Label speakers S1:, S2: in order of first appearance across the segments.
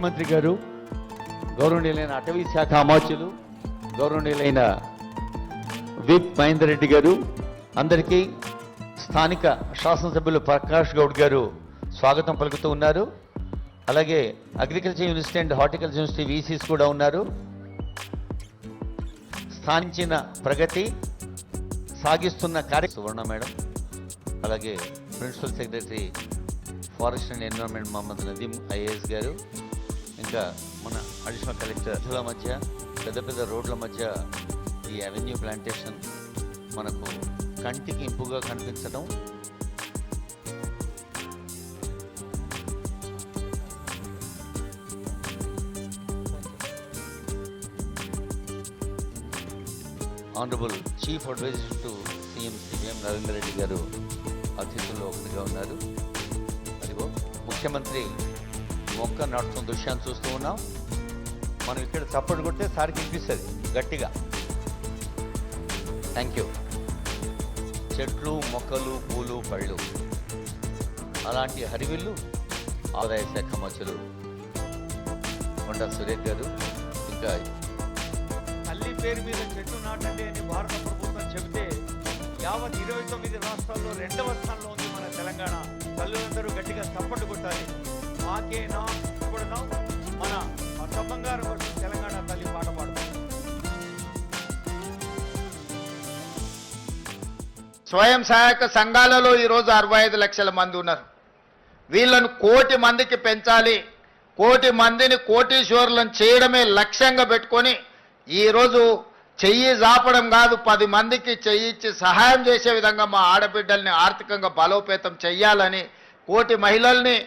S1: ముఖ్యమంత్రి గారు, గౌరవనీయులైన అటవీ శాఖ అమాత్యులు, గౌరవనీయులైన విప్ మహేందర్ రెడ్డి గారు, అందరికీ స్థానిక శాసనసభ్యులు ప్రకాష్ గౌడ్ గారు స్వాగతం పలుకుతూ ఉన్నారు. అలాగే agriculture university and horticulture university VCs కూడా ఉన్నారు. స్థానించిన ప్రగతి సాగిస్తున్న సువర్ణ మేడం, అలాగే principal secretary forest and environment Mohammed Nadeem IAS గారు, ఇంకా మన అడిషనల్ కలెక్టర్ మధ్య పెద్ద పెద్ద రోడ్ల మధ్య ఈ అవెన్యూ ప్లాంటేషన్ మనకు కంటికి ఇంపుగా కనిపించడం, honourable chief adviser to CM CM Narendra Reddy గారు అతిథుల్లో ఒకటిగా ఉన్నారు. అదిగో ముఖ్యమంత్రి మొక్క నాటుతున్న దృశ్యాన్ని చూస్తూ ఉన్నాం. మనం ఇక్కడ చప్పట్లు కొడితే సారికి వినిపిస్తుంది గట్టిగా. Thank you. చెట్లు, మొక్కలు, పూలు, పళ్ళు, అలాంటి హరివిల్లు ఆదాయ శాఖ మంత్రులు కొండా సురేష్ గారు, ఇంకా
S2: తల్లి పేరు మీద చెట్టు నాటండి అని భారత ప్రభుత్వం చెబితే యావత్ 29 రాష్ట్రాల్లో 2వ స్థానంలో ఉంది మన తెలంగాణ. తల్లులందరూ గట్టిగా చప్పట్లు కొట్టాలి. మాకే నా ఇప్పుడున్నాం మన సబ్బంగారు కోసం తెలంగాణ తల్లి పాట పాడుతుంది.
S3: స్వయం సహాయక సంఘాలలో ఈరోజు 65 లక్షల మంది ఉన్నారు. వీళ్ళను 1 కోటి మందికి పెంచాలి, 1 కోటి మందిని కోటీశ్వరులను చేయడమే లక్ష్యంగా పెట్టుకొని ఈరోజు చెయ్యి జాపడం కాదు, 10 మందికి చెయ్యిచ్చి సహాయం చేసే విధంగా మా ఆడబిడ్డల్ని ఆర్థికంగా బలోపేతం చెయ్యాలని, 1 కోటి మహిళల్ని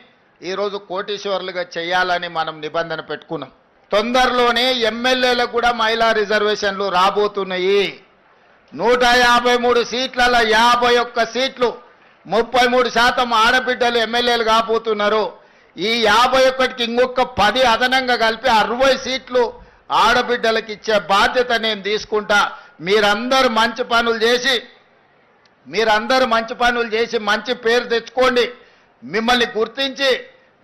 S3: ఈరోజు కోటీశ్వరులుగా చేయాలని మనం నిబంధన పెట్టుకున్నాం. తొందరలోనే ఎమ్మెల్యేలకు కూడా మహిళా రిజర్వేషన్లు రాబోతున్నాయి. 153 సీట్లలో 51 సీట్లు, 33% ఆడబిడ్డలు ఎమ్మెల్యేలు కాబోతున్నారు. ఈ 51కి ఇంకొక 10 అదనంగా కలిపి 60 సీట్లు ఆడబిడ్డలకు ఇచ్చే బాధ్యత నేను తీసుకుంటా. మీరందరూ మంచి పనులు చేసి మంచి పేరు తెచ్చుకోండి. మిమ్మల్ని గుర్తించి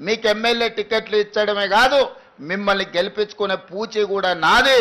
S3: మీకు ఎమ్మెల్యే టికెట్లు ఇచ్చడమే కాదు, మిమ్మల్ని గెలిపించుకునే పూచి కూడా నాది.